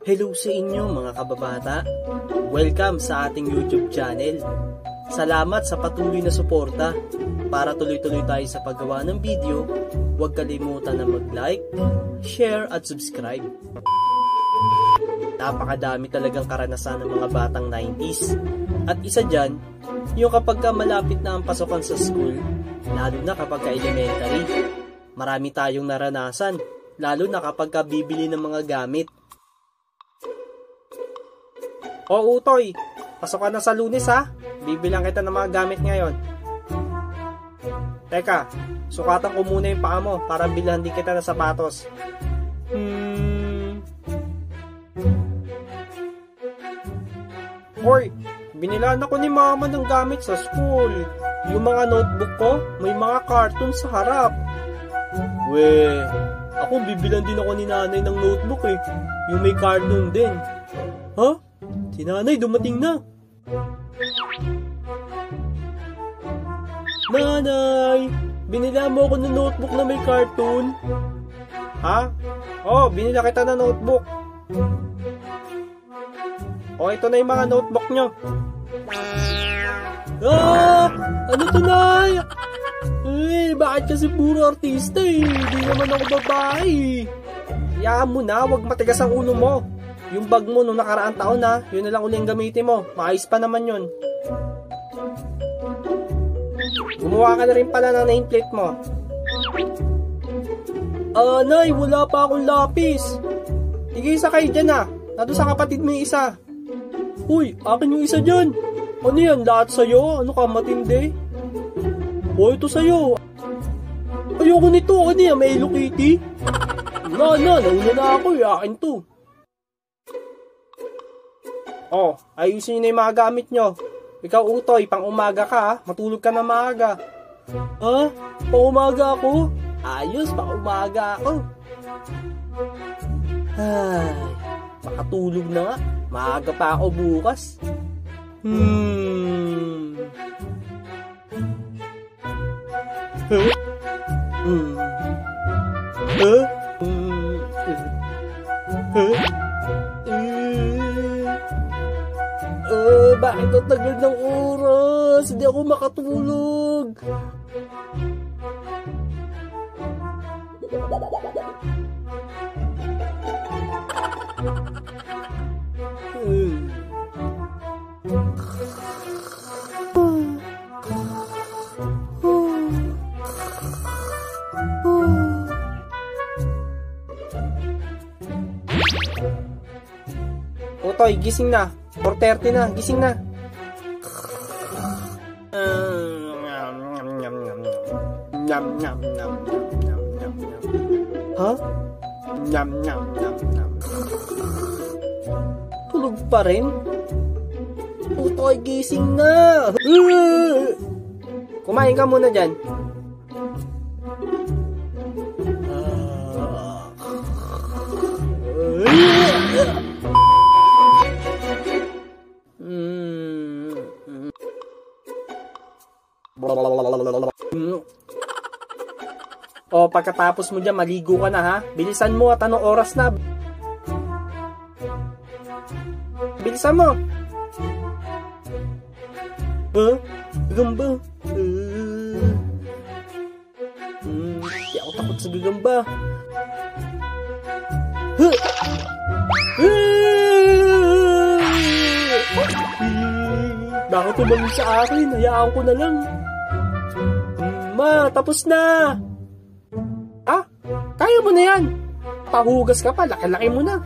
Hello sa inyo mga kababata. Welcome sa ating YouTube channel. Salamat sa patuloy na suporta. Para tuloy-tuloy tayo sa paggawa ng video, huwag kalimutan na mag-like, share at subscribe. Napakadami talagang karanasan ng mga batang 90s. At isa dyan, yung kapag ka malapit na ang pasokan sa school, lalo na kapag ka elementary. Marami tayong naranasan, lalo na kapag ka bibili ng mga gamit. O Utoy, pasok ka na sa Lunes ha. Bibilang kita ng mga gamit ngayon. Teka, sukatan ko muna yung paa mo para bilhan din kita ng sapatos. Hoy, binilan ako ni mama ng gamit sa school. Yung mga notebook ko, may mga cartoon sa harap. Weh, ako bibilan din ako ni nanay ng notebook eh. Yung may cartoon din. Ha? Si nanay dumating na. Nanay, binila mo ako ng notebook na may cartoon. Ha? Oh, binila kita ng notebook. Oh, ito na yung mga notebook nyo. Ano to, Nay? Bakit kasi puro artista eh? Hindi naman ako babae. Hayaan mo na, wag matigas ang ulo mo. Yung bag mo nung nakaraang taon na, yun na lang uling gamitin mo. Maayos pa naman yun. Gumawa ka na rin pala ng nameplate mo. Nay, wala pa akong lapis. Sige, isa kayo dyan ah. Nado sa kapatid mo yung isa. Uy, akin yung isa dyan. Ano yan, lahat sa'yo? Ano ka, matindi? O, ito sa'yo. Ayoko nito, ano yan, may Hello Kitty? Nauna na ako, akin to. Oh, ayusin nyo na yung mga gamit nyo. Ikaw, Utoy, pang umaga ka ha. Matulog ka na maaga. Ha? Pang umaga ako? Ayos, pang umaga ako. Ay, makatulog na nga. Maaga pa ako bukas. Bakit ang tagal ng oras? Hindi ako makatulog. Utoy, gising na. 4:30 na, gising na. Ha? Tulog pa rin? Utoy, gising na. Kumain ka muna dyan. O, pagkatapos mo dyan, maligo ka na ha. Bilisan mo at anong oras na. Bilisan mo. Gagamba. Di ako takot sa gagamba. Bakit tumaling sa akin? Hayaan ko na lang. Ma, tapos na. Ah, kaya mo na yan. Pahugas ka pa, laki-laki mo na.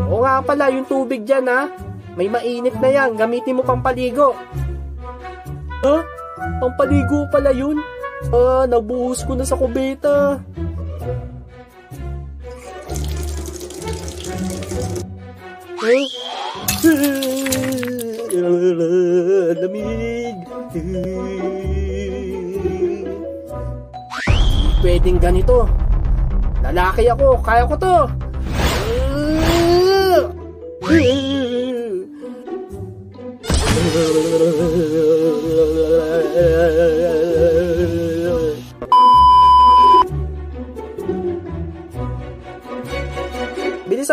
Oo nga pala, yung tubig dyan ha. May mainit na yan, gamitin mo pang paligo. Ha? Pang paligo pala yun? Nabuhos ko na sa kubeta. Lamig. Pwedeng ganito. Lalaki ako, kaya ko to.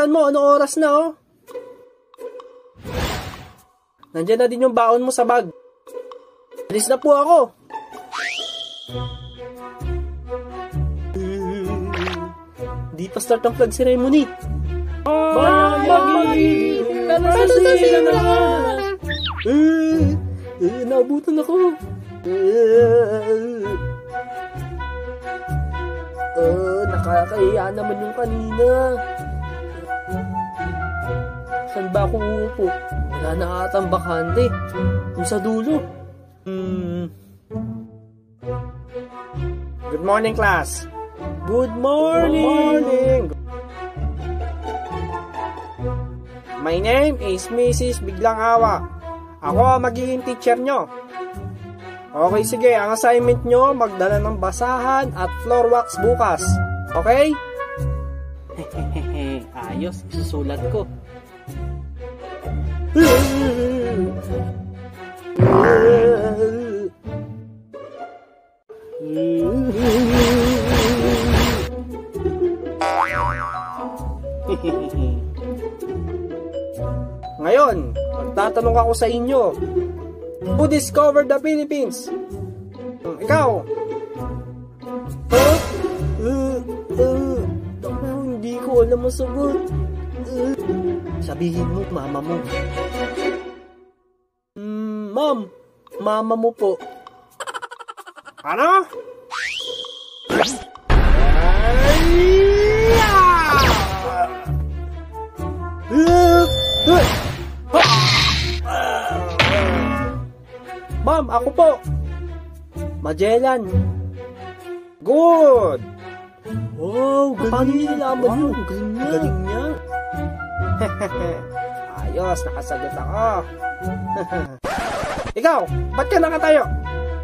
bilisan mo, ano oras na, oh? Nandiyan na din yung baon mo sa bag. Alis na po ako. Di pa start ang flag ceremony. Bayagi! Tanasasila na! Naabutan ako. Nakakahiya naman yung kanina. Saan ba ako uupo? Wala na atang bakante. Yung sa dulo. Good morning, class. Good morning. My name is Mrs. Biglang Awa. Ako ang magiging teacher nyo. Okay, sige. Ang assignment nyo, magdala ng basahan at floor wax bukas. Okay? Ayos, isusulat ko. Ngayon, magtatanong ako sa inyo. Who discovered the Philippines? Ikaw? Hindi ko alam ang sagot. Sabihin mo, mama mo. Ma'am, mama mo po. Ano? Ma'am, ako po. Magellan. Good. Wow, paano niya nalaman yun? Galing niya. Ayos, nakasagot ako. Ikaw, ba't ka nakatayo?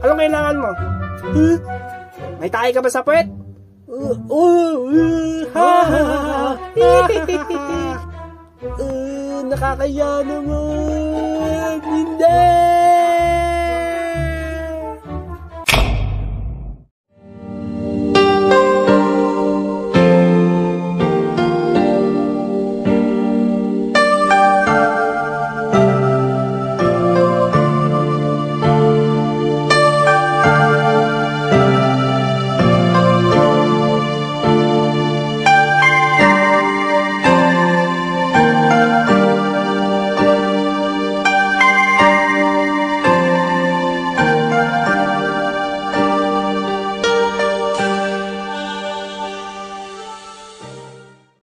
Anong kailangan mo? May tayo ka ba sa puwet? Nakakaya naman.